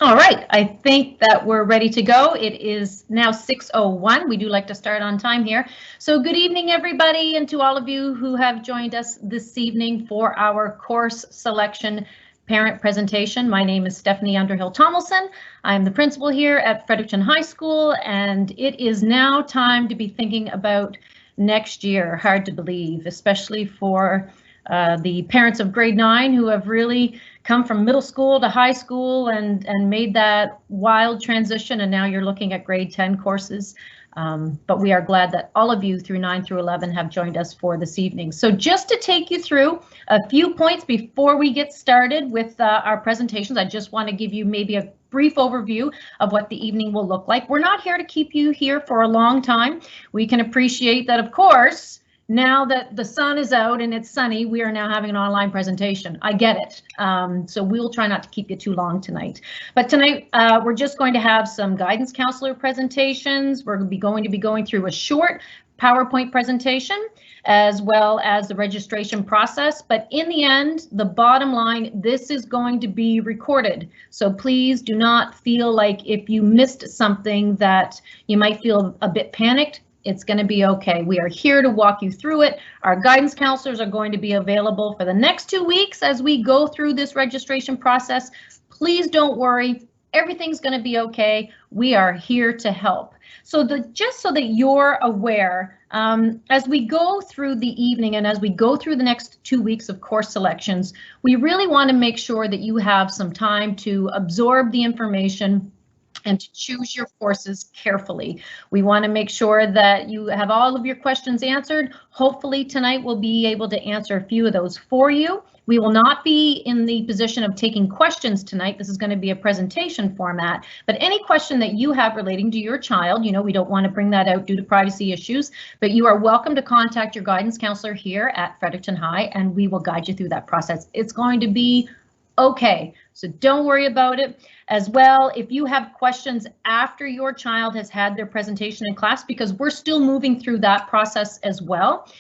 All right, I think that we're ready to go. It is now 6:01. We do like to start on time here. So good evening, everybody, and to all of you who have joined us this evening for our course selection parent presentation. My name is Stephanie Underhill-Tomlinson. I am the principal here at Fredericton High School, and it is now time to be thinking about next year. Hard to believe, especially for the parents of grade 9 who have really come from middle school to high school and made that wild transition, and now you're looking at grade 10 courses. But we are glad that all of you through 9 through 11 have joined us for this evening. So just to take you through a few points before we get started with our presentations, I just want to give you maybe a brief overview of what the evening will look like. We're not here to keep you here for a long time. We can appreciate that, of course, now that the sun is out and it's sunny, we are now having an online presentation. I get it. So we'll try not to keep you too long tonight. But tonight, we're just going to have some guidance counselor presentations. We're going to be going through a short PowerPoint presentation, as well as the registration process. But in the end, the bottom line, this is going to be recorded. So please do not feel like if you missed something that you might feel a bit panicked. It's going to be okay. We are here to walk you through it. Our guidance counselors are going to be available for the next 2 weeks as we go through this registration process. Please don't worry. Everything's going to be okay. We are here to help. So just so that you're aware, as we go through the evening and as we go through the next 2 weeks of course selections, we really want to make sure that you have some time to absorb the information and to choose your courses carefully. We want to make sure that you have all of your questions answered. Hopefully tonight we'll be able to answer a few of those for you. We will not be in the position of taking questions tonight. This is going to be a presentation format, but any question that you have relating to your child, you know, we don't want to bring that out due to privacy issues, but you are welcome to contact your guidance counselor here at Fredericton High, and we will guide you through that process. It's going to be okay, so don't worry about it. As well, if you have questions after your child has had their presentation in class, because we're still moving through that process as well.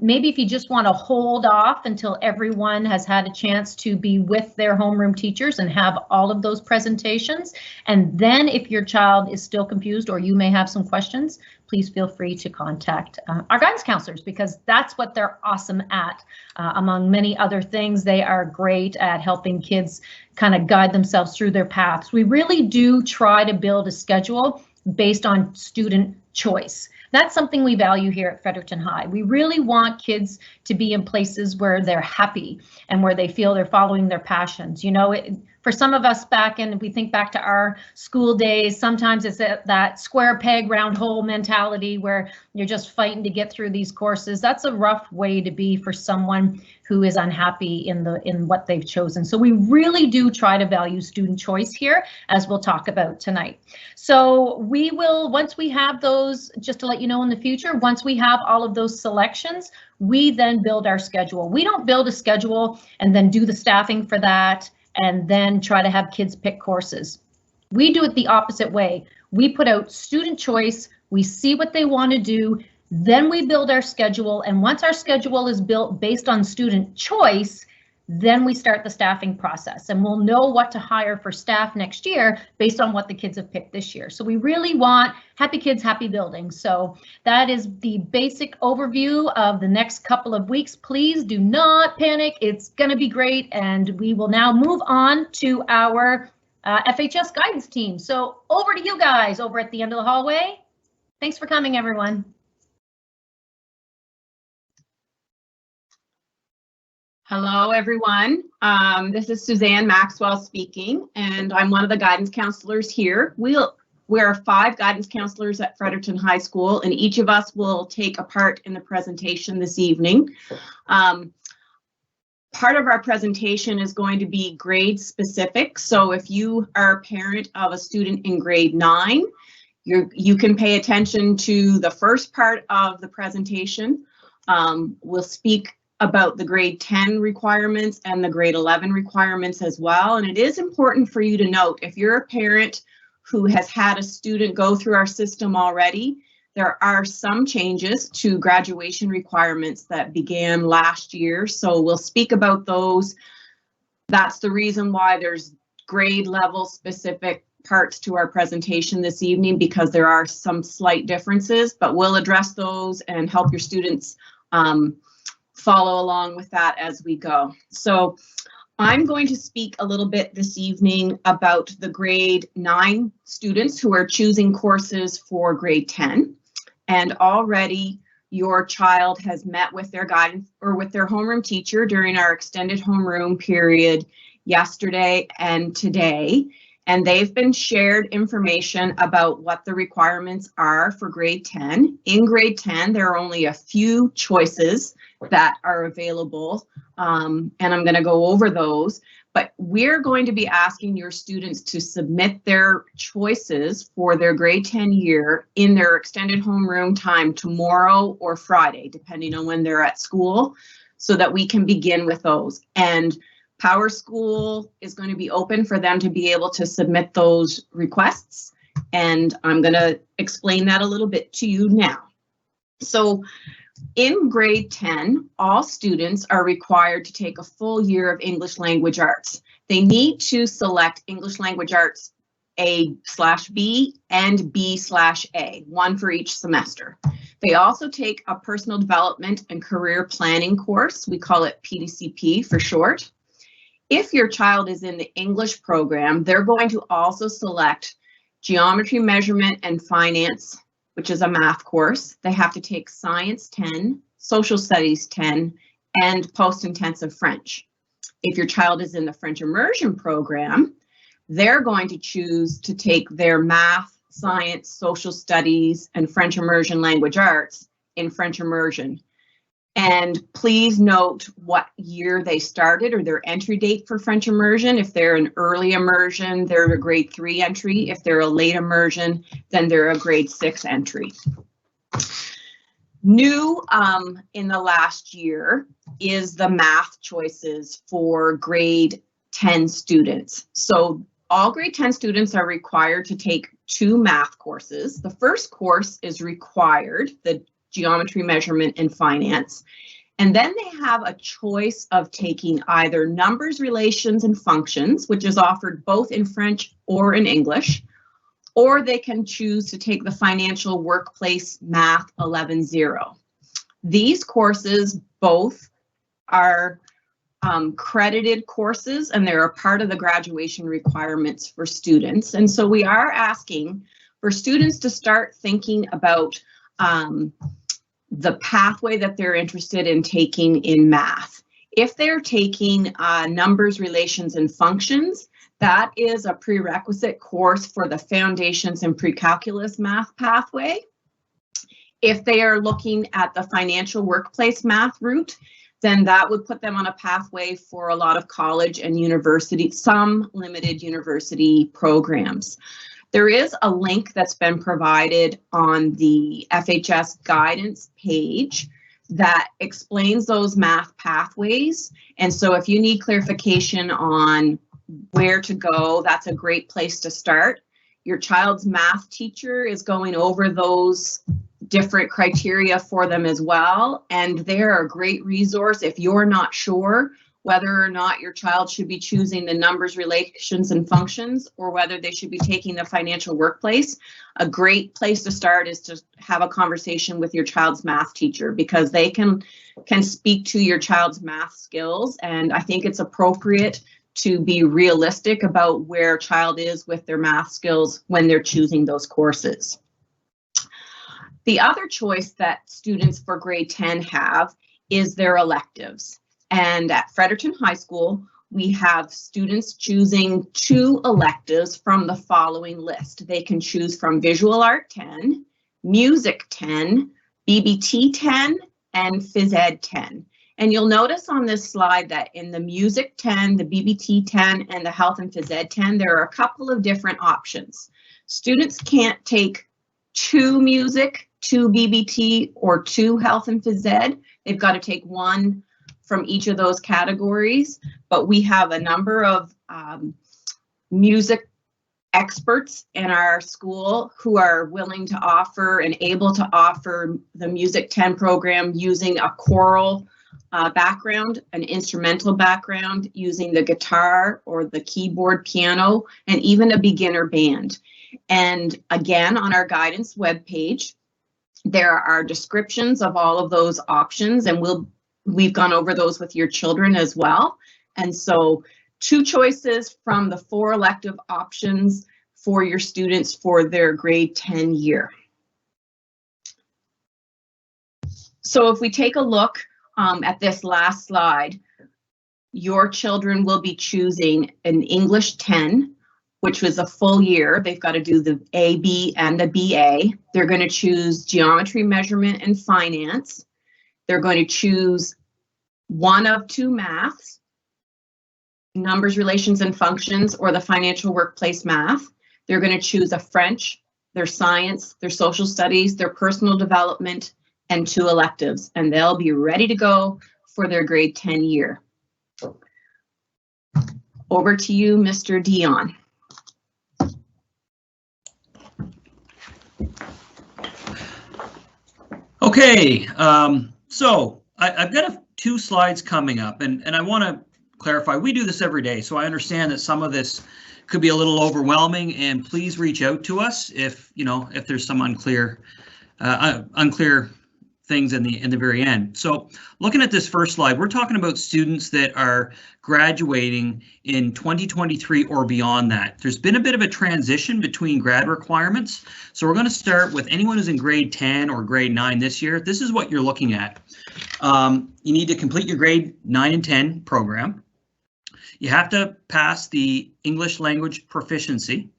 Maybe if you just want to hold off until everyone has had a chance to be with their homeroom teachers and have all of those presentations. And then if your child is still confused or you may have some questions, please feel free to contact our guidance counselors, because that's what they're awesome at. Among many other things, they are great at helping kids kind of guide themselves through their paths. We really do try to build a schedule based on student choice. That's something we value here at Fredericton High. We really want kids to be in places where they're happy and where they feel they're following their passions. You know, for some of us back in, if we think back to our school days, sometimes it's that square peg round hole mentality where you're just fighting to get through these courses. That's a rough way to be for someone who is unhappy in what they've chosen. So we really do try to value student choice here, as we'll talk about tonight. So we will, once we have those, just to let you know in the future, once we have all of those selections, we then build our schedule. We don't build a schedule and then do the staffing for that and then try to have kids pick courses. We do it the opposite way. We put out student choice, we see what they want to do, then we build our schedule, and once our schedule is built based on student choice, then we start the staffing process, and we'll know what to hire for staff next year based on what the kids have picked this year. So we really want happy kids, happy buildings. So that is the basic overview of the next couple of weeks. Please do not panic. It's going to be great, and we will now move on to our FHS guidance team. So over to you guys over at the end of the hallway. Thanks for coming, everyone. Hello, everyone. This is Suzanne Maxwell speaking, and I'm one of the guidance counselors here. We're 5 guidance counselors at Fredericton High School, and each of us will take a part in the presentation this evening. Part of our presentation is going to be grade specific. So if you are a parent of a student in grade 9, you can pay attention to the first part of the presentation. We'll speak about the grade 10 requirements and the grade 11 requirements as well. And it is important for you to note, if you're a parent who has had a student go through our system already, there are some changes to graduation requirements that began last year. So we'll speak about those. That's the reason why there's grade level specific parts to our presentation this evening because there are some slight differences, but we'll address those and help your students follow along with that as we go. So I'm going to speak a little bit this evening about the grade 9 students who are choosing courses for grade 10. And already your child has met with their guidance or with their homeroom teacher during our extended homeroom period yesterday and today. And they've been shared information about what the requirements are for grade 10. In grade 10, there are only a few choices that are available, and I'm going to go over those. But we're going to be asking your students to submit their choices for their grade 10 year in their extended homeroom time tomorrow or Friday, depending on when they're at school, so that we can begin with those. And Power School is going to be open for them to be able to submit those requests. And I'm going to explain that a little bit to you now. So in grade 10, all students are required to take a full year of English Language Arts. They need to select English Language Arts A/B and B/A, one for each semester. They also take a Personal Development and Career Planning course. We call it PDCP for short. If your child is in the English program, they're going to also select Geometry, Measurement, and Finance, which is a math course. They have to take Science 10, Social Studies 10, and Post-Intensive French. If your child is in the French Immersion program, they're going to choose to take their Math, Science, Social Studies, and French Immersion Language Arts in French Immersion. And please note what year they started or their entry date for French Immersion. If they're an early immersion, they're a grade 3 entry. If they're a late immersion, then they're a grade 6 entry. New in the last year is the math choices for grade 10 students. So all grade 10 students are required to take 2 math courses. The first course is required, the Geometry, Measurement, and Finance. And then they have a choice of taking either Numbers, Relations, and Functions, which is offered both in French or in English, or they can choose to take the Financial Workplace Math 11-0. These courses both are credited courses, and they're a part of the graduation requirements for students. And so we are asking for students to start thinking about the pathway that they're interested in taking in math. If they're taking Numbers, Relations, and Functions, that is a prerequisite course for the Foundations and Pre-Calculus math pathway. If they are looking at the Financial Workplace math route, then that would put them on a pathway for a lot of college and university, some limited university programs. There is a link that's been provided on the FHS guidance page that explains those math pathways. And so if you need clarification on where to go, that's a great place to start. Your child's math teacher is going over those different criteria for them as well. And they're a great resource if you're not sure whether or not your child should be choosing the Numbers, Relations, and Functions, or whether they should be taking the Financial Workplace. A great place to start is to have a conversation with your child's math teacher, because they can speak to your child's math skills. And I think it's appropriate to be realistic about where a child is with their math skills when they're choosing those courses. The other choice that students for grade 10 have is their electives. And at Fredericton High School, we have students choosing 2 electives from the following list. They can choose from Visual Art 10, Music 10, BBT 10, and Phys Ed 10. And you'll notice on this slide that in the Music 10, the BBT 10, and the Health and Phys Ed 10, there are a couple of different options. Students can't take 2 Music, 2 BBT, or 2 Health and Phys Ed. They've got to take one from each of those categories, but we have a number of music experts in our school who are willing to offer and able to offer the Music 10 program using a choral background, an instrumental background using the guitar or the keyboard, piano, and even a beginner band. And again, on our guidance webpage, there are descriptions of all of those options, and we've gone over those with your children as well. And so 2 choices from the 4 elective options for your students for their grade 10 year. So if we take a look at this last slide, your children will be choosing an English 10, which was a full year. They've got to do the AB and the BA. They're going to choose geometry, measurement, and finance. They're going to choose one of 2 maths, numbers, relations, and functions, or the financial workplace math. They're going to choose a French, their science, their social studies, their personal development, and 2 electives, and they'll be ready to go for their grade 10 year. Over to you, Mr. Dion. Okay, so I've got 2 slides coming up, and I want to clarify, we do this every day, so I understand that some of this could be a little overwhelming, and please reach out to us if if there's some unclear things in the very end. So looking at this first slide, we're talking about students that are graduating in 2023 or beyond that. There's been a bit of a transition between grad requirements. So we're going to start with anyone who's in grade 10 or grade 9 this year. This is what you're looking at. You need to complete your grade 9 and 10 program. You have to pass the English language proficiency,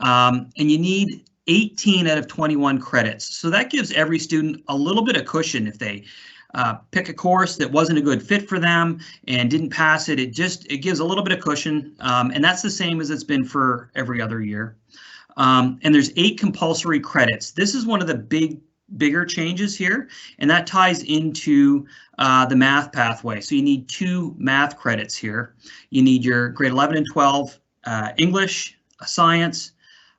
and you need 18 out of 21 credits. So that gives every student a little bit of cushion if they pick a course that wasn't a good fit for them and didn't pass it. It gives a little bit of cushion, and that's the same as it's been for every other year. And there's 8 compulsory credits. This is one of the bigger changes here, and that ties into the math pathway. So you need 2 math credits here. You need your grade 11 and 12 English, science,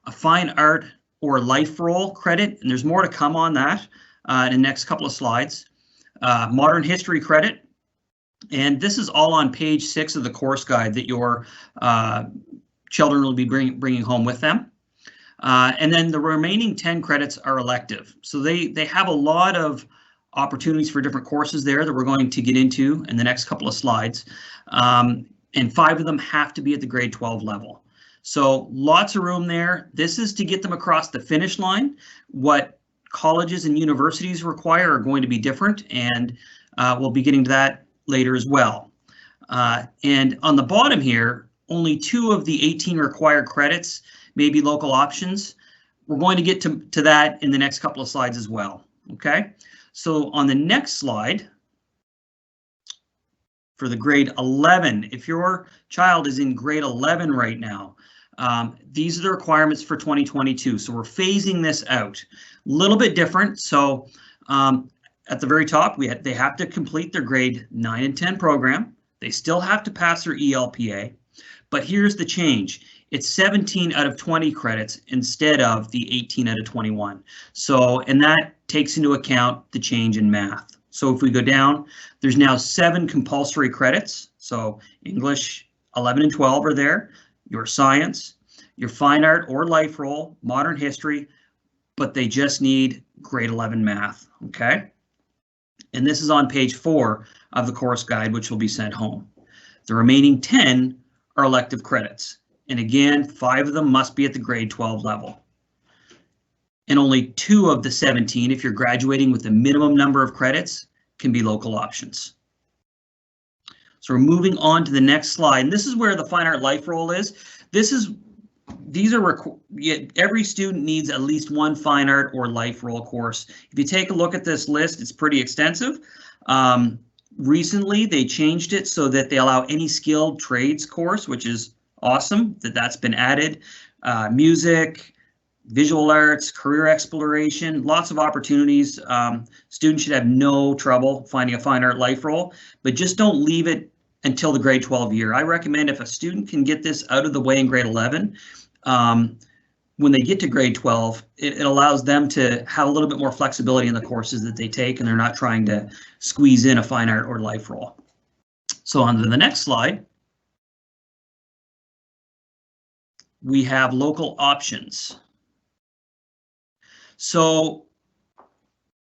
a fine art, or life role credit, and there's more to come on that in the next couple of slides. Modern history credit, and this is all on page 6 of the course guide that your children will be bringing home with them. And then the remaining 10 credits are elective. So they have a lot of opportunities for different courses there that we're going to get into in the next couple of slides. And 5 of them have to be at the grade 12 level. So lots of room there. This is to get them across the finish line. What colleges and universities require are going to be different, and we'll be getting to that later as well. And on the bottom here, only 2 of the 18 required credits may be local options. We're going to get to that in the next couple of slides as well. Okay, so on the next slide, for the grade 11, if your child is in grade 11 right now, these are the requirements for 2022. So we're phasing this out. A little bit different. So at the very top, they have to complete their grade 9 and 10 program. They still have to pass their ELPA. But here's the change. It's 17 out of 20 credits instead of the 18 out of 21. So, and that takes into account the change in math. So if we go down, there's now 7 compulsory credits. So English 11 and 12 are there. Your science, your fine art or life role, modern history, but they just need grade 11 math, okay? And this is on page 4 of the course guide, which will be sent home. The remaining 10 are elective credits. And again, 5 of them must be at the grade 12 level. And only 2 of the 17, if you're graduating with the minimum number of credits, can be local options. So we're moving on to the next slide, and this is where the fine art life role is. Every student needs at least 1 fine art or life role course. If you take a look at this list, it's pretty extensive. Recently, they changed it so that they allow any skilled trades course, which is awesome that's been added. Music, visual arts, career exploration, lots of opportunities. Students should have no trouble finding a fine art life role, but just don't leave it until the grade 12 year. I recommend if a student can get this out of the way in grade 11, when they get to grade 12, it allows them to have a little bit more flexibility in the courses that they take, and they're not trying to squeeze in a fine art or life role. So on to the next slide. We have local options. So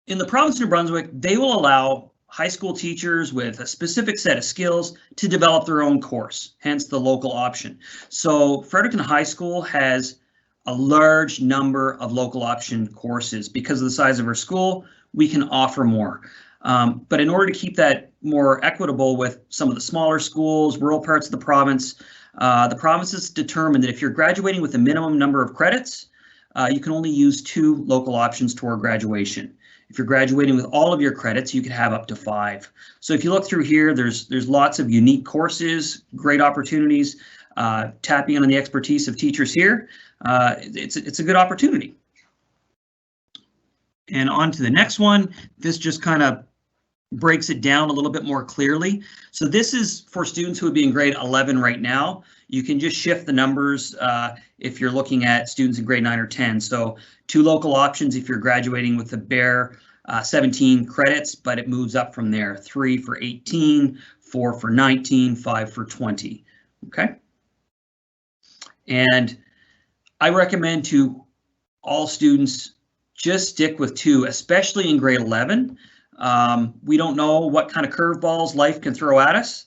in the province of New Brunswick, they will allow high school teachers with a specific set of skills to develop their own course, hence the local option. So Fredericton High School has a large number of local option courses. Because of the size of our school, we can offer more. But in order to keep that more equitable with some of the smaller schools, rural parts of the province has determined that if you're graduating with a minimum number of credits, you can only use 2 local options toward graduation. If you're graduating with all of your credits, you could have up to 5. So if you look through here, there's lots of unique courses, great opportunities, tapping on the expertise of teachers here. It's a good opportunity. And on to the next one. This just kind of breaks it down a little bit more clearly. So this is for students who would be in grade 11 right now. You can just shift the numbers if you're looking at students in grade 9 or 10. So 2 local options if you're graduating with the bare 17 credits, but it moves up from there. 3 for 18, 4 for 19, 5 for 20. Okay. And I recommend to all students just stick with 2, especially in grade 11. We don't know what kind of curveballs life can throw at us.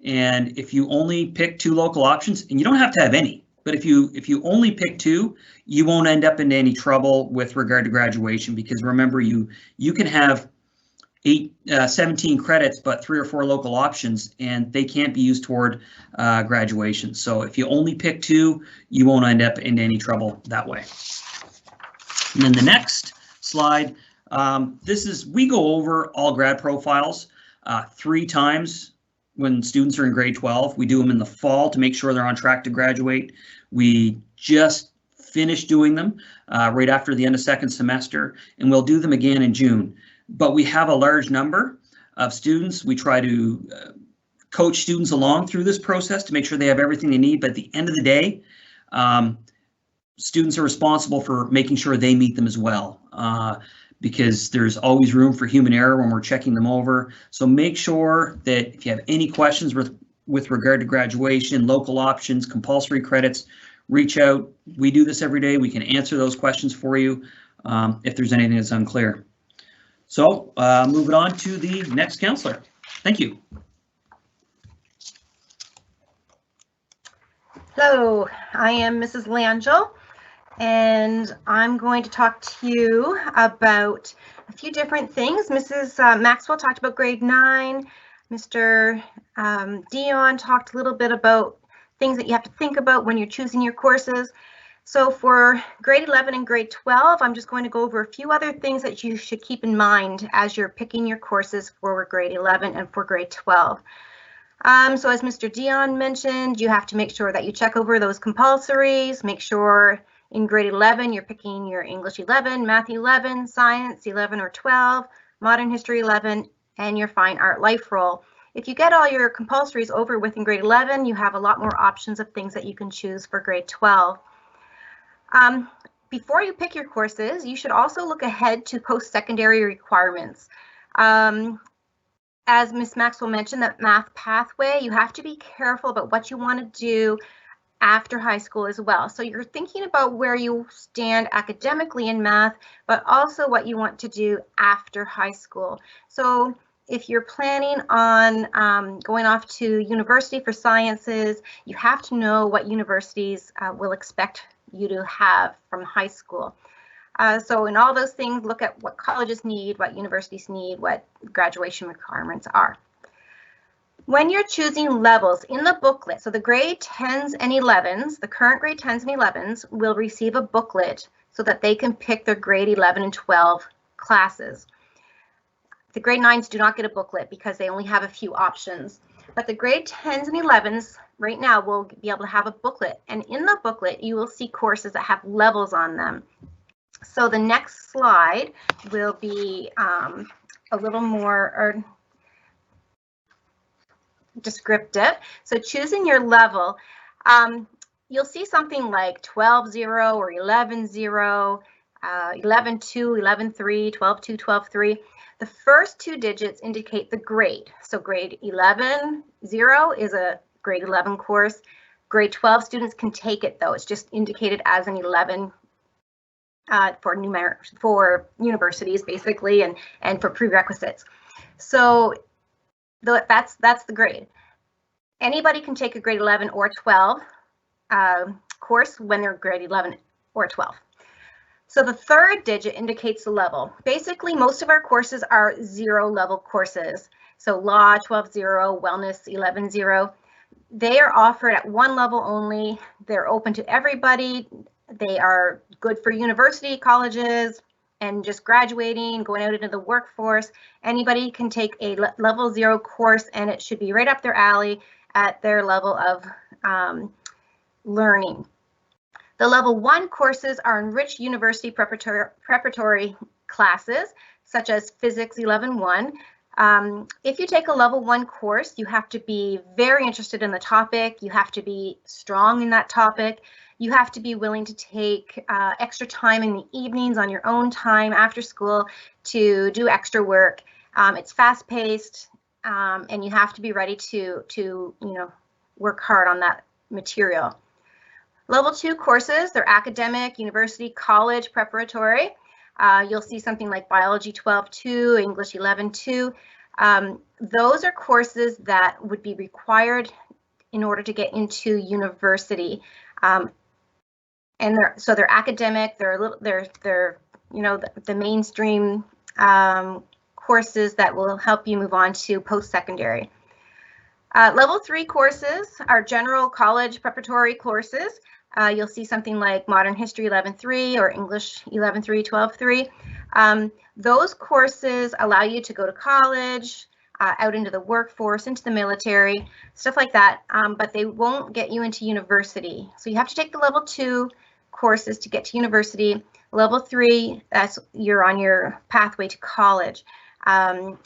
And if you only pick 2 local options, and you don't have to have any, but if you only pick 2, you won't end up in any trouble with regard to graduation, because remember, you can have 17 credits, but 3 or 4 local options, and they can't be used toward graduation. So if you only pick 2, you won't end up in any trouble that way. And then the next slide, we go over all grad profiles 3 times when students are in grade 12. We do them in the fall to make sure they're on track to graduate. We just finished doing them right after the end of 2nd semester, and we'll do them again in June. But we have a large number of students. We try to coach students along through this process to make sure they have everything they need. But at the end of the day, students are responsible for making sure they meet them as well, because there's always room for human error when we're checking them over. So make sure that if you have any questions with regard to graduation, local options, compulsory credits, reach out. We do this every day. We can answer those questions for you if there's anything that's unclear. So moving on to the next counselor. Thank you. Hello, I am Mrs. Langell, and I'm going to talk to you about a few different things. Mrs. Maxwell talked about grade 9. Mr. Dion talked a little bit about things that you have to think about when you're choosing your courses. So for grade 11 and grade 12, I'm just going to go over a few other things that you should keep in mind as you're picking your courses for grade 11 and for grade 12. So as Mr. Dion mentioned, you have to make sure that you check over those compulsories. Make sure in grade 11 you're picking your English 11, Math 11, Science 11 or 12, Modern History 11, and your Fine Art Life Role. If you get all your compulsories over with in grade 11, you have a lot more options of things that you can choose for grade 12. Before you pick your courses, you should also look ahead to post-secondary requirements. As Ms. Maxwell mentioned, that math pathway, you have to be careful about what you want to do after high school as well. So you're thinking about where you stand academically in math, but also what you want to do after high school. So if you're planning on going off to university for sciences, you have to know what universities will expect you to have from high school. So in all those things, look at what colleges need, what universities need, what graduation requirements are. When you're choosing levels in the booklet, so the grade 10s and 11s, the current grade 10s and 11s will receive a booklet so that they can pick their grade 11 and 12 classes. The grade 9s do not get a booklet because they only have a few options. But the grade 10s and 11s right now will be able to have a booklet. And in the booklet, you will see courses that have levels on them. So the next slide will be a little more descriptive. So choosing your level, you'll see something like 12-0 or 11-0, 11-2, 11-3, 12-2, 12-3. The first two digits indicate the grade. So grade 11-0 is a grade 11 course. Grade 12 students can take it though. It's just indicated as an 11 for universities basically, and for prerequisites. So that's the grade. Anybody can take a grade 11 or 12 course when they're grade 11 or 12. So the third digit indicates the level. Basically, most of our courses are 0 level courses. So law 12-0, wellness 11-0. They are offered at one level only. They're open to everybody. They are good for university, colleges, and just graduating, going out into the workforce. Anybody can take a level 0 course, and it should be right up their alley at their level of learning. The level 1 courses are enriched university preparatory classes, such as Physics 11-1. If you take a level 1 course, you have to be very interested in the topic. You have to be strong in that topic. You have to be willing to take extra time in the evenings on your own time after school to do extra work. It's fast-paced, and you have to be ready to work hard on that material. Level 2 courses, they're academic, university, college, preparatory. You'll see something like Biology 12-2, English 11-2. Those are courses that would be required in order to get into university. And they're academic. They're the mainstream courses that will help you move on to post-secondary. Level 3 courses are general college preparatory courses. You'll see something like Modern History 11-3 or English 11-3, 12-3. Those courses allow you to go to college, out into the workforce, into the military, stuff like that, but they won't get you into university. So you have to take the level 2 courses to get to university. Level 3, that's you're on your pathway to college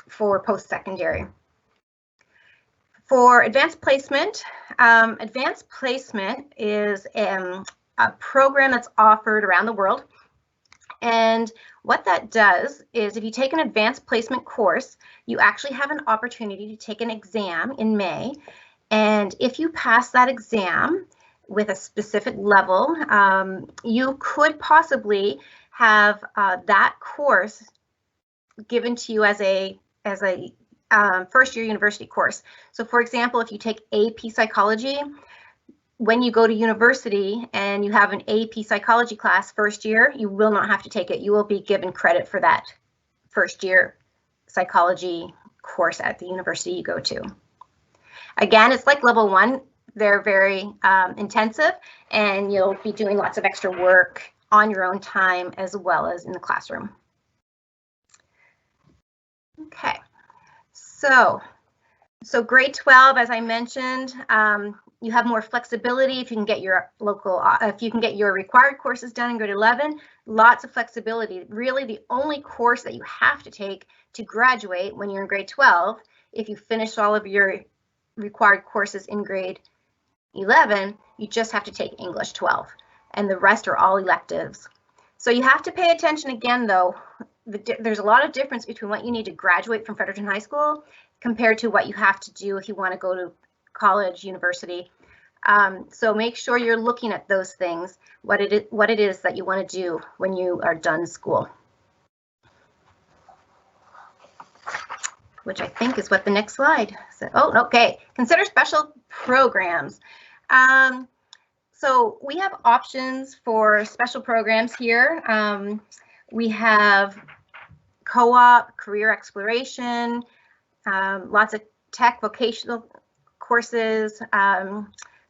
for post-secondary. For advanced placement is a program that's offered around the world. And what that does is if you take an advanced placement course, you actually have an opportunity to take an exam in May. And if you pass that exam with a specific level, you could possibly have that course given to you as a first-year university course. So for example, if you take AP Psychology, when you go to university and you have an AP Psychology class first year, you will not have to take it. You will be given credit for that first-year psychology course at the university you go to. Again, it's like level 1. They're very intensive, and you'll be doing lots of extra work on your own time as well as in the classroom. Okay. So grade 12, as I mentioned, you have more flexibility if you can get your required courses done in grade 11. Lots of flexibility. Really, the only course that you have to take to graduate when you're in grade 12, if you finish all of your required courses in grade 11, you just have to take English 12, and the rest are all electives. So you have to pay attention again, though. There's a lot of difference between what you need to graduate from Fredericton High School compared to what you have to do if you want to go to college, university. So make sure you're looking at those things, what it is that you want to do when you are done school. Which I think is what the next slide said. Oh, okay. Consider special programs. So we have options for special programs here. We have co-op, career exploration, lots of tech vocational courses,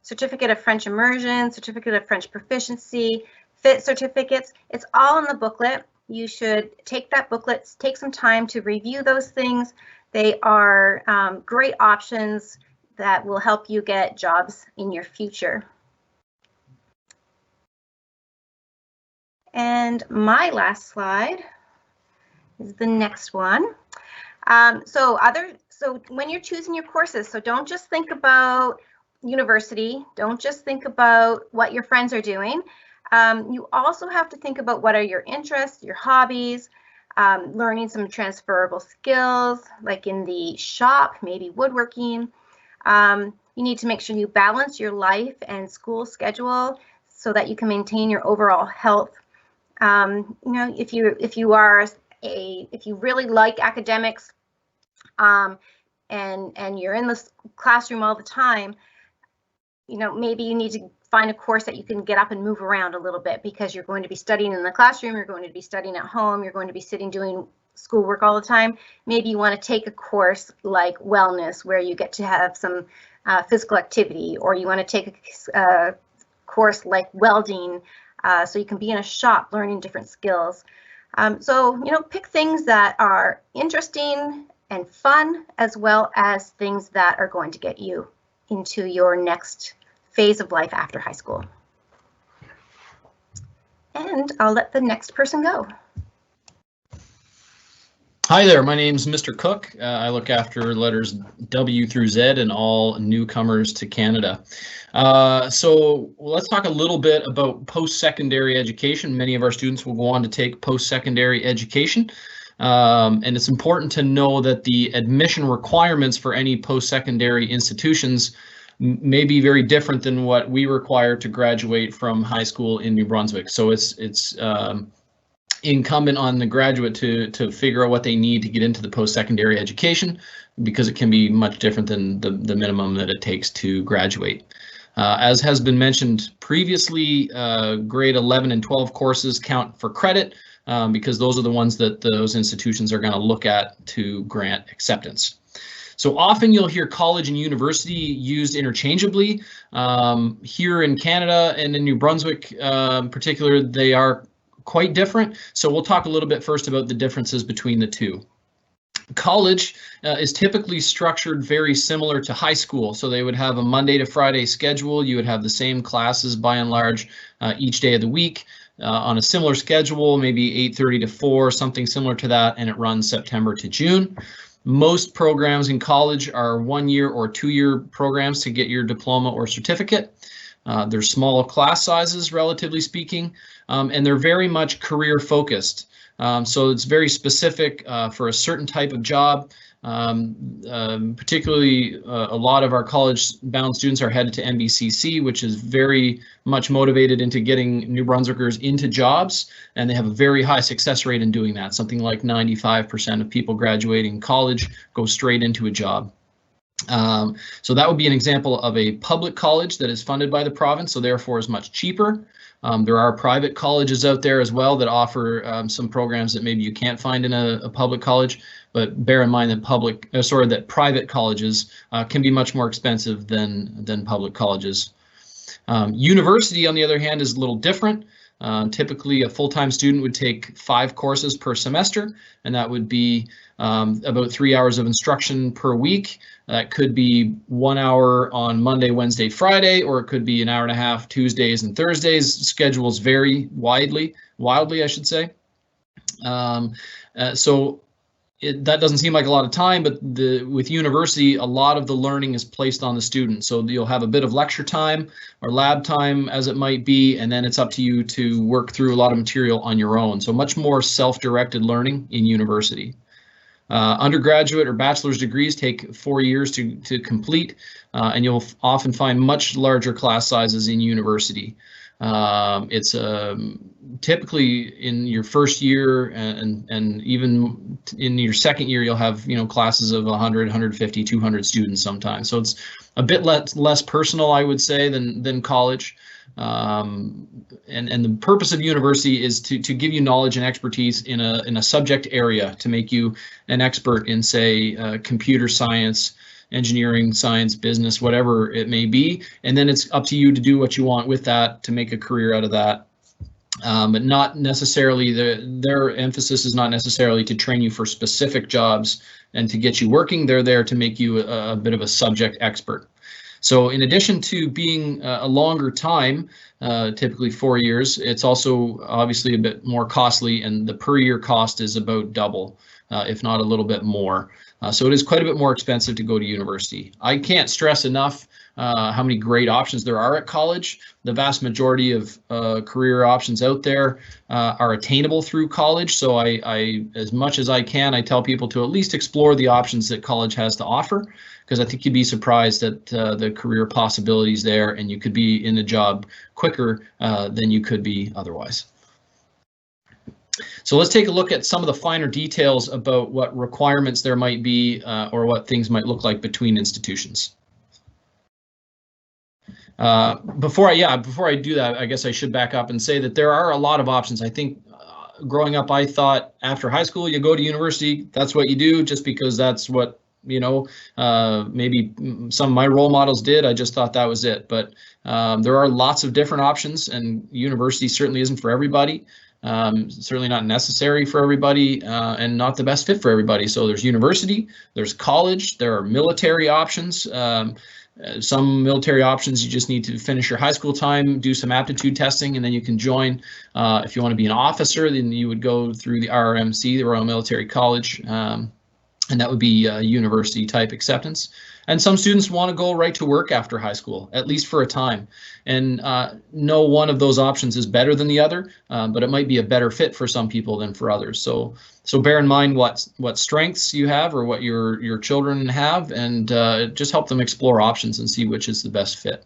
certificate of French immersion, certificate of French proficiency, FIT certificates. It's all in the booklet. You should take that booklet, take some time to review those things. They are great options that will help you get jobs in your future. And my last slide is the next one. So when you're choosing your courses, so don't just think about university, don't just think about what your friends are doing. You also have to think about what are your interests, your hobbies, learning some transferable skills, like in the shop, maybe woodworking. You need to make sure you balance your life and school schedule so that you can maintain your overall health. You know, if you really like academics, and you're in the classroom all the time, you know, maybe you need to find a course that you can get up and move around a little bit, because you're going to be studying in the classroom, you're going to be studying at home, you're going to be sitting doing schoolwork all the time. Maybe you want to take a course like wellness, where you get to have some physical activity, or you want to take a course like welding, so you can be in a shop learning different skills. So, you know, pick things that are interesting and fun, as well as things that are going to get you into your next phase of life after high school. And I'll let the next person go. Hi there, my name's Mr. Cook. I look after letters W through Z and all newcomers to Canada. So let's talk a little bit about post-secondary education. Many of our students will go on to take post-secondary education. And it's important to know that the admission requirements for any post-secondary institutions may be very different than what we require to graduate from high school in New Brunswick. So it's incumbent on the graduate to figure out what they need to get into the post-secondary education, because it can be much different than the minimum that it takes to graduate. As has been mentioned previously, grade 11 and 12 courses count for credit, because those are the ones that those institutions are going to look at to grant acceptance. So often you'll hear college and university used interchangeably. Here in Canada and in New Brunswick in particular, they are quite different. So we'll talk a little bit first about the differences between the two. College is typically structured very similar to high school. So they would have a Monday to Friday schedule. You would have the same classes by and large each day of the week on a similar schedule, maybe 8:30 to 4, something similar to that, and it runs September to June. Most programs in college are 1-year or 2-year programs to get your diploma or certificate. They're small class sizes, relatively speaking, and they're very much career focused. So it's very specific for a certain type of job. Particularly, a lot of our college-bound students are headed to MBCC, which is very much motivated into getting New Brunswickers into jobs, and they have a very high success rate in doing that. Something like 95% of people graduating college go straight into a job. So that would be an example of a public college that is funded by the province, so therefore is much cheaper. There are private colleges out there as well that offer some programs that maybe you can't find in a public college, but bear in mind that that private colleges can be much more expensive than public colleges. University, on the other hand, is a little different. Typically, a full-time student would take 5 courses per semester, and that would be about 3 hours of instruction per week. That could be 1 hour on Monday, Wednesday, Friday, or it could be an hour and a half Tuesdays and Thursdays. Schedules vary wildly, I should say. So that doesn't seem like a lot of time, but with university, a lot of the learning is placed on the student. So you'll have a bit of lecture time or lab time, as it might be, and then it's up to you to work through a lot of material on your own. So much more self-directed learning in university. Undergraduate or bachelor's degrees take 4 years to complete, and you'll often find much larger class sizes in university. It's typically in your first year and even in your second year, you'll have classes of 100, 150, 200 students sometimes. So it's a bit less personal, I would say, than college. And the purpose of university is to give you knowledge and expertise in a subject area, to make you an expert in, say, computer science, engineering, science, business, whatever it may be, and then it's up to you to do what you want with that to make a career out of that. But not necessarily, their emphasis is not necessarily to train you for specific jobs and to get you working. They're there to make you a bit of a subject expert. So in addition to being a longer time, typically 4 years, it's also obviously a bit more costly, and the per year cost is about double, if not a little bit more. So it is quite a bit more expensive to go to university. I can't stress enough how many great options there are at college. The vast majority of career options out there are attainable through college. So I, as much as I can, I tell people to at least explore the options that college has to offer, because I think you'd be surprised at the career possibilities there, and you could be in a job quicker than you could be otherwise. So let's take a look at some of the finer details about what requirements there might be or what things might look like between institutions. Before I do that, I guess I should back up and say that there are a lot of options. I think growing up, I thought after high school, you go to university, that's what you do, just because that's what, you know, maybe some of my role models did. I just thought that was it. But there are lots of different options, and university certainly isn't for everybody. Certainly not necessary for everybody, and not the best fit for everybody. So there's university, there's college, there are military options. Some military options, you just need to finish your high school time, do some aptitude testing, and then you can join. If you want to be an officer, then you would go through the RMC, the Royal Military College, and that would be university type acceptance. And some students want to go right to work after high school, at least for a time. And no one of those options is better than the other, but it might be a better fit for some people than for others. So bear in mind what strengths you have or what your children have, and just help them explore options and see which is the best fit.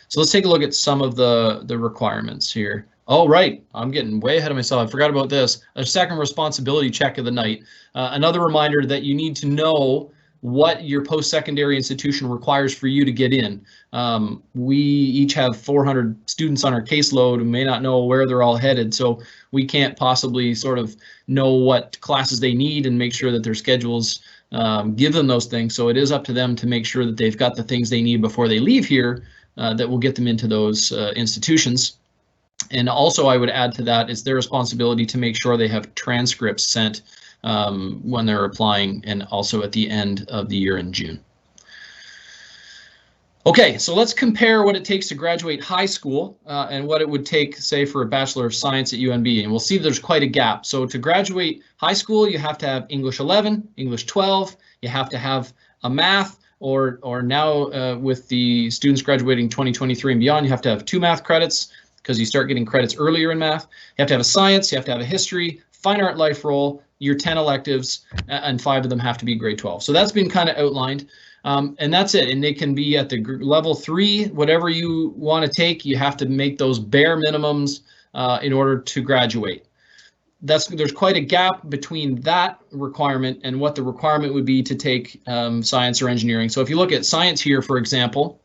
So let's take a look at some of the requirements here. Oh, right, I'm getting way ahead of myself. I forgot about this. A second responsibility check of the night. Another reminder that you need to know what your post-secondary institution requires for you to get in. We each have 400 students on our caseload who may not know where they're all headed, so we can't possibly sort of know what classes they need and make sure that their schedules give them those things. So it is up to them to make sure that they've got the things they need before they leave here that will get them into those institutions. And also, I would add to that, it's their responsibility to make sure they have transcripts sent when they're applying, and also at the end of the year in June. Okay, so let's compare what it takes to graduate high school and what it would take, say, for a Bachelor of Science at UNB, and we'll see there's quite a gap. So to graduate high school, you have to have English 11, English 12, you have to have a math, or now with the students graduating 2023 and beyond, you have to have 2 math credits, because you start getting credits earlier in math. You have to have a science, you have to have a history, fine art life role, your 10 electives, and 5 of them have to be grade 12. So that's been kind of outlined, and that's it. And they can be at the level 3, whatever you want to take, you have to make those bare minimums in order to graduate. There's quite a gap between that requirement and what the requirement would be to take science or engineering. So if you look at science here, for example,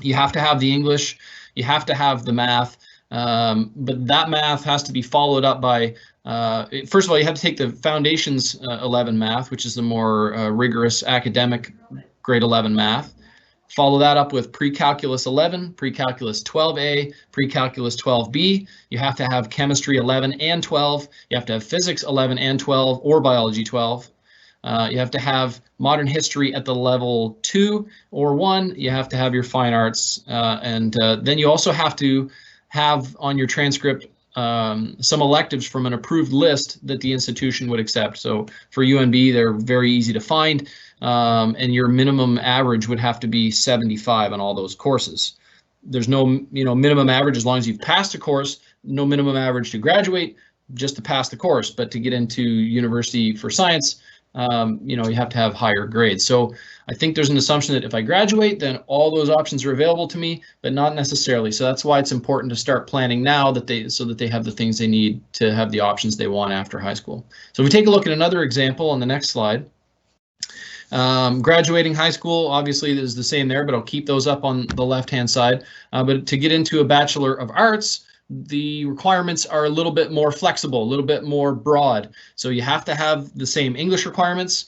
you have to have the English, you have to have the math, but that math has to be followed up by, first of all, you have to take the Foundations 11 math, which is the more rigorous academic grade 11 math. Follow that up with Pre-Calculus 11, Pre-Calculus 12A, Pre-Calculus 12B. You have to have Chemistry 11 and 12. You have to have Physics 11 and 12, or Biology 12. You have to have Modern History at the level 2 or 1. You have to have your Fine Arts, and then you also have to have on your transcript some electives from an approved list that the institution would accept. So for UNB, they're very easy to find, and your minimum average would have to be 75 on all those courses. There's no minimum average as long as you've passed a course, no minimum average to graduate, just to pass the course. But to get into university for science, you have to have higher grades. So I think there's an assumption that if I graduate, then all those options are available to me, but not necessarily. So that's why it's important to start planning now so that they have the things they need to have the options they want after high school. So if we take a look at another example on the next slide, graduating high school, obviously is the same there, but I'll keep those up on the left-hand side. But to get into a Bachelor of Arts, the requirements are a little bit more flexible, a little bit more broad. So you have to have the same English requirements.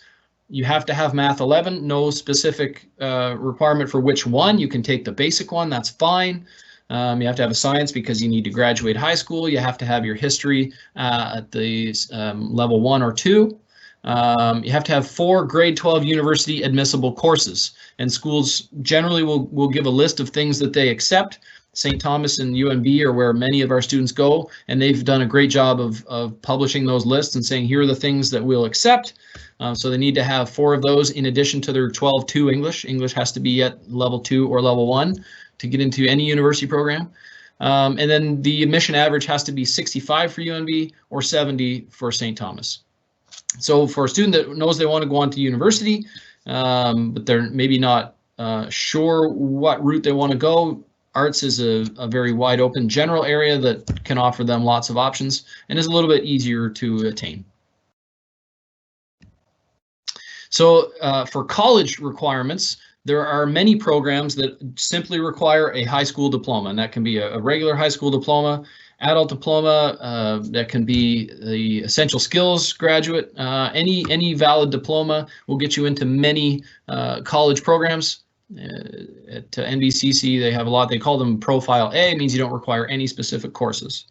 You have to have Math 11, no specific requirement for which one. You can take the basic one, that's fine. You have to have a science because you need to graduate high school. You have to have your history at the level 1 or 2. You have to have 4 grade 12 university admissible courses, and schools generally will give a list of things that they accept. St. Thomas and UNB are where many of our students go, and they've done a great job of publishing those lists and saying, here are the things that we'll accept. So they need to have 4 of those in addition to their 12-2 English. English has to be at level 2 or level 1 to get into any university program. And then the admission average has to be 65 for UNB or 70 for St. Thomas. So for a student that knows they want to go on to university, but they're maybe not sure what route they want to go, arts is a very wide open general area that can offer them lots of options and is a little bit easier to attain. So for college requirements, there are many programs that simply require a high school diploma, and that can be a regular high school diploma, adult diploma, that can be the essential skills graduate. Any valid diploma will get you into many college programs. At NBCC, they have a lot. They call them Profile A, means you don't require any specific courses.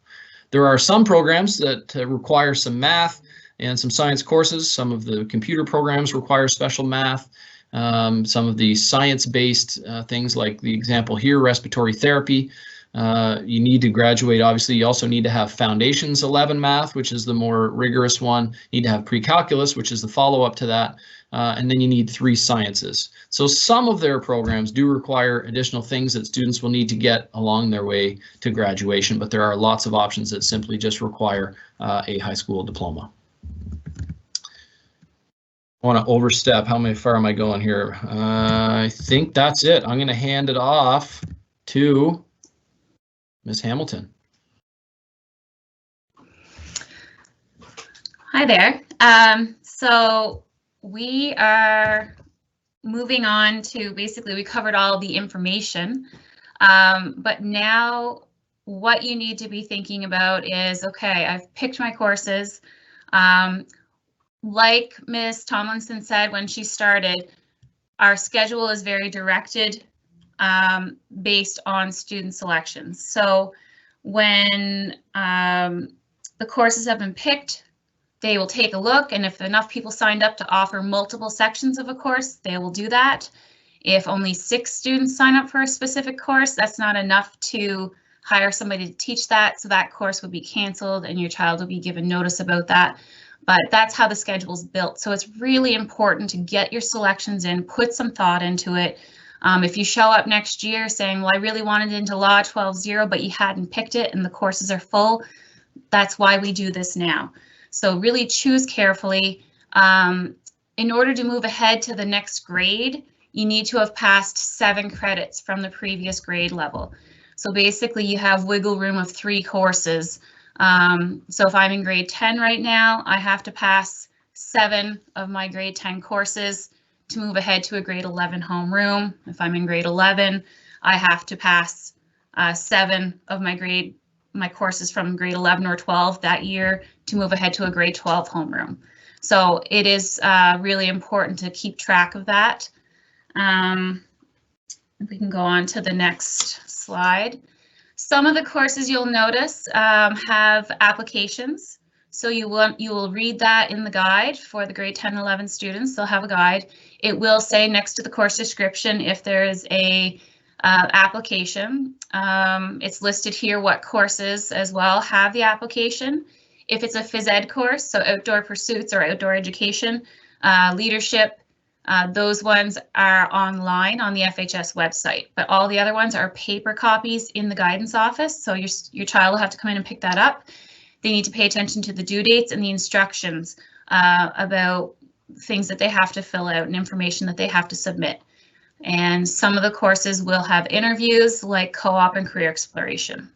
There are some programs that require some math and some science courses. Some of the computer programs require special math. Some of the science-based things, like the example here, respiratory therapy, you need to graduate. Obviously, you also need to have Foundations 11 math, which is the more rigorous one. You need to have pre-calculus, which is the follow-up to that. And then you need 3 sciences. So some of their programs do require additional things that students will need to get along their way to graduation, but there are lots of options that simply just require a high school diploma. I want to overstep. How far am I going here? I think that's it. I'm going to hand it off to Ms. Hamilton. Hi there. So we are moving on to, basically we covered all the information, but now what you need to be thinking about is, okay, I've picked my courses. Like Ms. Tomlinson said when she started, our schedule is very directed based on student selections. So when the courses have been picked, they will take a look, and if enough people signed up to offer multiple sections of a course, they will do that. If only 6 students sign up for a specific course, that's not enough to hire somebody to teach that, so that course would be canceled and your child will be given notice about that. But that's how the schedule is built. So it's really important to get your selections in, put some thought into it. If you show up next year saying, well, I really wanted into Law 12-0, but you hadn't picked it and the courses are full, that's why we do this now. So really choose carefully. In order to move ahead to the next grade, you need to have passed 7 credits from the previous grade level. So basically you have wiggle room of 3 courses. So if I'm in grade 10 right now, I have to pass 7 of my grade 10 courses to move ahead to a grade 11 homeroom. If I'm in grade 11, I have to pass 7 of my courses from grade 11 or 12 that year to move ahead to a grade 12 homeroom. So it is really important to keep track of that. If we can go on to the next slide. Some of the courses you'll notice have applications. So you will read that in the guide for the grade 10 and 11 students. They'll have a guide. It will say next to the course description if there is a application. It's listed here what courses as well have the application. If it's a phys ed course, so outdoor pursuits or outdoor education, leadership, those ones are online on the FHS website, but all the other ones are paper copies in the guidance office. So your child will have to come in and pick that up. They need to pay attention to the due dates and the instructions about things that they have to fill out and information that they have to submit. And some of the courses will have interviews like co-op and career exploration.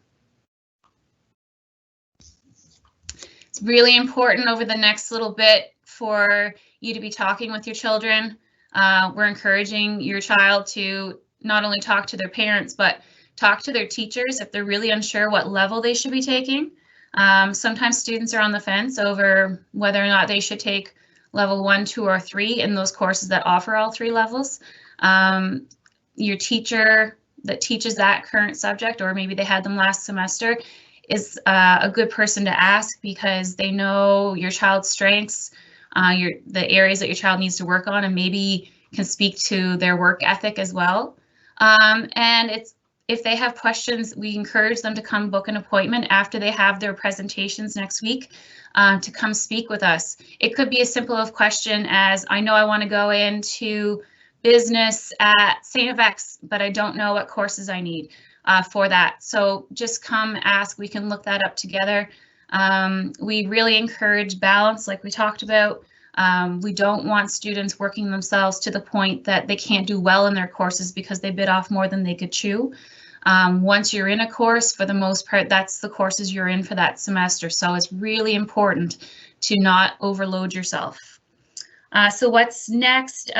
It's really important over the next little bit for you to be talking with your children. We're encouraging your child to not only talk to their parents, but talk to their teachers if they're really unsure what level they should be taking. Sometimes students are on the fence over whether or not they should take level 1, 2, or 3 in those courses that offer all 3 levels. Your teacher that teaches that current subject, or maybe they had them last semester, is a good person to ask because they know your child's strengths, the areas that your child needs to work on, and maybe can speak to their work ethic as well. And if they have questions, we encourage them to come book an appointment after they have their presentations next week to come speak with us. It could be as simple of question as, I know I want to go into business at St. FX, but I don't know what courses I need for that. So just come ask, we can look that up together. We really encourage balance, like we talked about. We don't want students working themselves to the point that they can't do well in their courses because they bit off more than they could chew. Once you're in a course, for the most part, that's the courses you're in for that semester. So it's really important to not overload yourself. So what's next?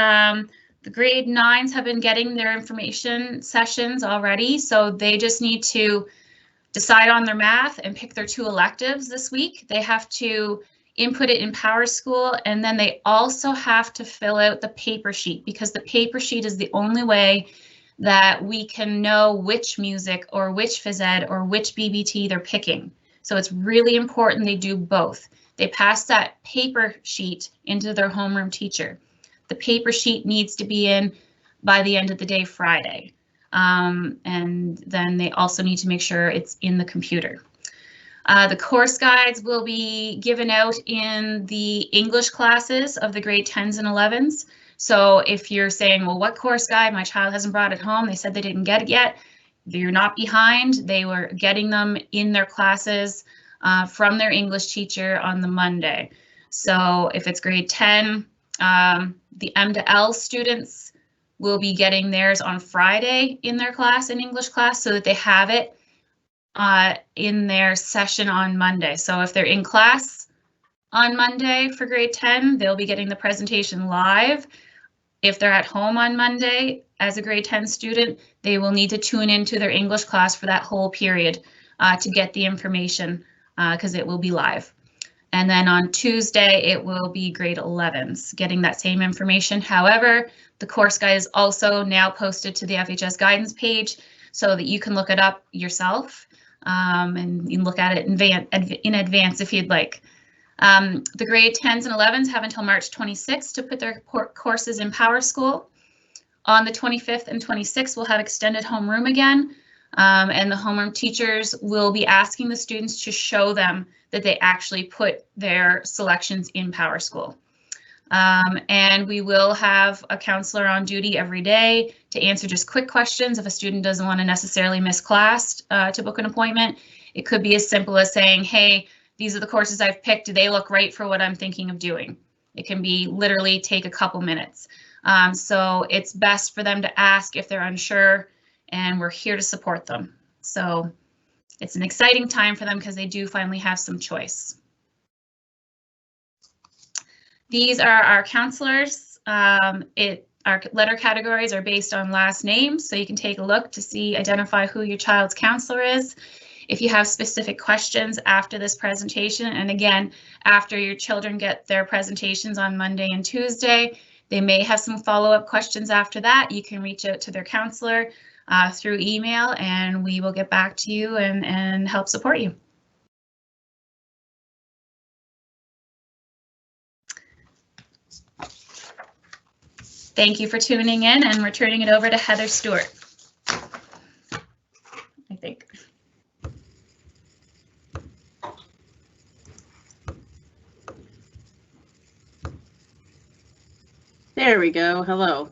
The grade 9s have been getting their information sessions already, so they just need to decide on their math and pick their 2 electives this week. They have to input it in PowerSchool, and then they also have to fill out the paper sheet, because the paper sheet is the only way that we can know which music or which phys ed or which BBT they're picking. So it's really important they do both. They pass that paper sheet into their homeroom teacher. The paper sheet needs to be in by the end of the day Friday. And then they also need to make sure it's in the computer. The course guides will be given out in the English classes of the grade 10s and 11s. So if you're saying, well, what course guide? My child hasn't brought it home. They said they didn't get it yet. You're not behind. They were getting them in their classes from their English teacher on the Monday. So if it's grade 10, the M to L students will be getting theirs on Friday in their class, in English class, so that they have it in their session on Monday. So if they're in class on Monday for grade 10, they'll be getting the presentation live. If they're at home on Monday as a grade 10 student, they will need to tune into their English class for that whole period to get the information because it will be live. And then on Tuesday, it will be grade 11s getting that same information. However, the course guide is also now posted to the FHS guidance page so that you can look it up yourself and you can look at it in advance if you'd like. The grade 10s and 11s have until March 26th to put their courses in PowerSchool. On the 25th and 26th, we'll have extended homeroom again. And the homeroom teachers will be asking the students to show them that they actually put their selections in PowerSchool. And we will have a counselor on duty every day to answer just quick questions if a student doesn't want to necessarily miss class to book an appointment. It could be as simple as saying, hey, these are the courses I've picked. Do they look right for what I'm thinking of doing? It can be literally take a couple minutes. So it's best for them to ask if they're unsure, and we're here to support them. So it's an exciting time for them because they do finally have some choice. These are our counselors. Our letter categories are based on last names, so you can take a look to identify who your child's counselor is. If you have specific questions after this presentation, and again, after your children get their presentations on Monday and Tuesday, they may have some follow-up questions after that. You can reach out to their counselor through email, and we will get back to you and help support you. Thank you for tuning in, and we're turning it over to Heather Stewart, I think. There we go. Hello.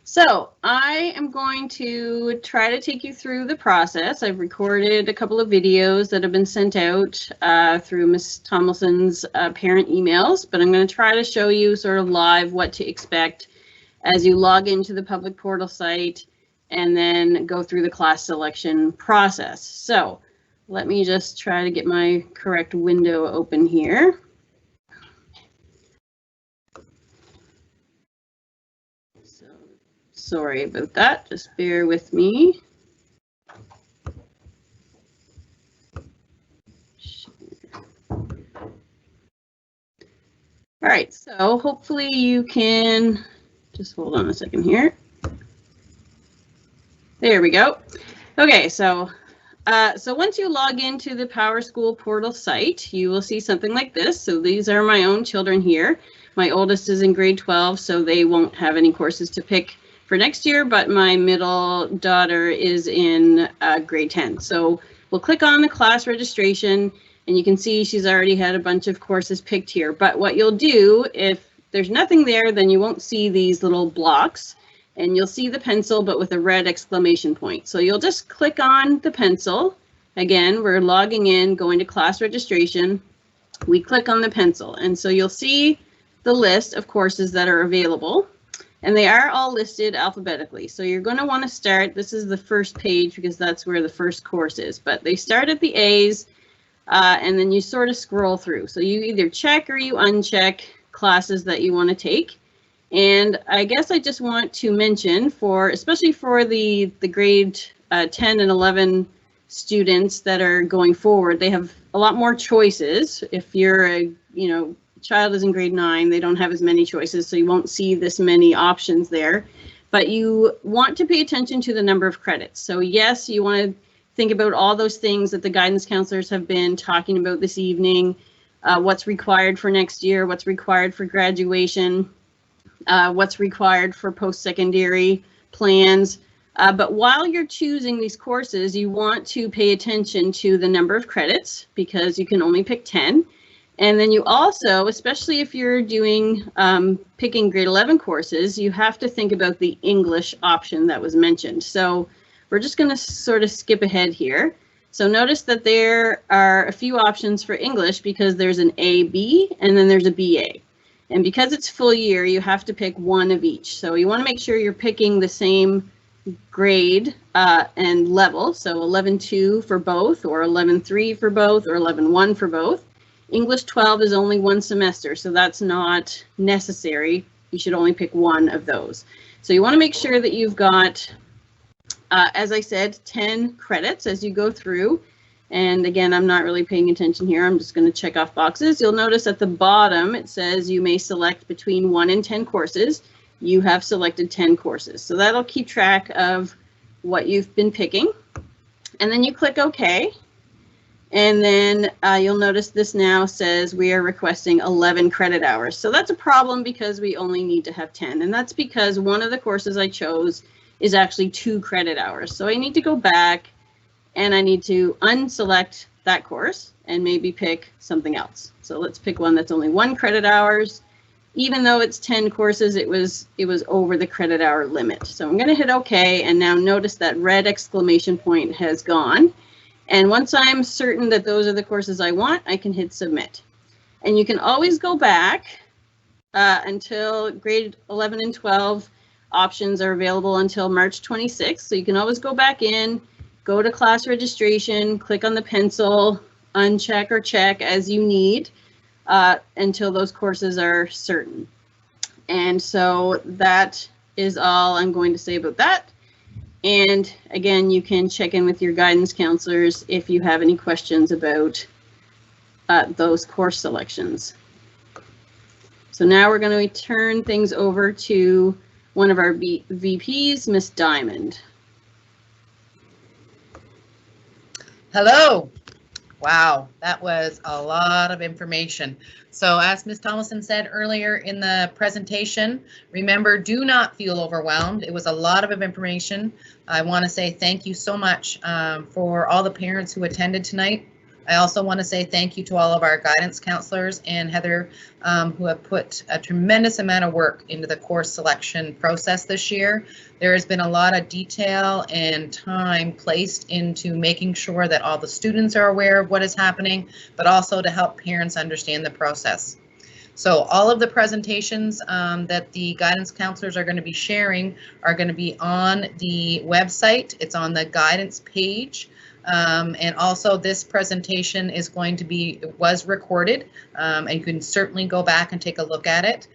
So I am going to try to take you through the process. I've recorded a couple of videos that have been sent out through Ms. Tomlinson's parent emails, but I'm going to try to show you sort of live what to expect as you log into the public portal site and then go through the class selection process. So let me just try to get my correct window open here. Sorry about that, just bear with me. All right, so hopefully you can just hold on a second here. There we go. Okay, so once you log into the PowerSchool portal site, you will see something like this. So these are my own children here. My oldest is in grade 12, so they won't have any courses to pick for next year, but my middle daughter is in grade 10. So we'll click on the class registration, and you can see she's already had a bunch of courses picked here. But what you'll do, if there's nothing there, then you won't see these little blocks, and you'll see the pencil, but with a red exclamation point. So you'll just click on the pencil. Again, we're logging in, going to class registration. We click on the pencil, and so you'll see the list of courses that are available, and they are all listed alphabetically. So you're going to want to start, this is the first page because that's where the first course is, but they start at the A's, and then you sort of scroll through. So you either check or you uncheck classes that you want to take. And I guess I just want to mention, for especially for the grade 10 and 11 students that are going forward, they have a lot more choices. If you're a child is in grade 9, they don't have as many choices, so you won't see this many options there. But you want to pay attention to the number of credits. So yes, you want to think about all those things that the guidance counselors have been talking about this evening. What's required for next year, what's required for graduation, what's required for post-secondary plans. But while you're choosing these courses, you want to pay attention to the number of credits because you can only pick 10. And then you also, especially if you're doing picking grade 11 courses, you have to think about the English option that was mentioned. So we're just going to sort of skip ahead here. So notice that there are a few options for English because there's an A-B and then there's a BA. And because it's full year, you have to pick one of each. So you want to make sure you're picking the same grade and level. So 11-2 for both, or 11-3 for both, or 11-1 for both. English 12 is only one semester, so that's not necessary. You should only pick one of those. So you want to make sure that you've got, as I said, 10 credits as you go through. And again, I'm not really paying attention here. I'm just going to check off boxes. You'll notice at the bottom, it says you may select between 1 and 10 courses. You have selected 10 courses. So that'll keep track of what you've been picking. And then you click OK. And then you'll notice this now says we are requesting 11 credit hours. So that's a problem because we only need to have 10. And that's because one of the courses I chose is actually 2 credit hours. So I need to go back and I need to unselect that course and maybe pick something else. So let's pick one that's only 1 credit hours. Even though it's 10 courses, it was over the credit hour limit. So I'm going to hit OK, and now notice that red exclamation point has gone. And once I'm certain that those are the courses I want, I can hit submit. And you can always go back until grade 11 and 12 options are available until March 26th. So you can always go back in, go to class registration, click on the pencil, uncheck or check as you need until those courses are certain. And so that is all I'm going to say about that. And again, you can check in with your guidance counselors if you have any questions about those course selections. So now we're going to turn things over to one of our VPs, Miss Diamond. Hello. Wow, that was a lot of information. So as Ms. Thomason said earlier in the presentation, remember, do not feel overwhelmed. It was a lot of information. I want to say thank you so much for all the parents who attended tonight. I also want to say thank you to all of our guidance counselors and Heather, who have put a tremendous amount of work into the course selection process this year. There has been a lot of detail and time placed into making sure that all the students are aware of what is happening, but also to help parents understand the process. So all of the presentations that the guidance counselors are going to be sharing are going to be on the website. It's on the guidance page. And also this presentation is going to be, was recorded, and you can certainly go back and take a look at it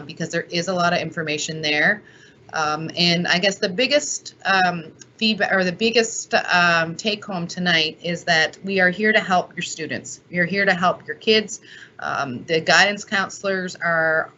because there is a lot of information there. And I guess the biggest feedback, or the biggest take home tonight, is that we are here to help your students. We are here to help your kids. The guidance counselors are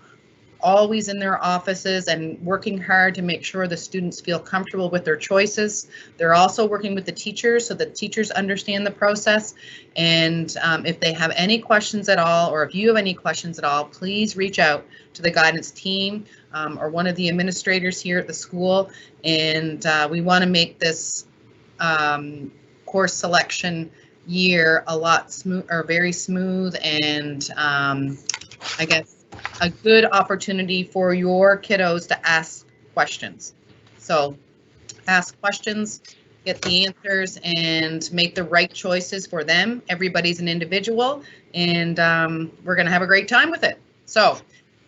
always in their offices and working hard to make sure the students feel comfortable with their choices. They're also working with the teachers so that teachers understand the process. And if they have any questions at all, or if you have any questions at all, please reach out to the guidance team or one of the administrators here at the school. And we want to make this course selection year a lot smooth, or very smooth, and I guess a good opportunity for your kiddos to ask questions. So ask questions, get the answers, and make the right choices for them. Everybody's an individual, and we're going to have a great time with it. So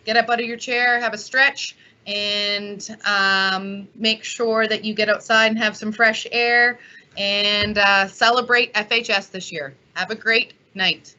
get up out of your chair, have a stretch, and make sure that you get outside and have some fresh air, and celebrate FHS this year. Have a great night.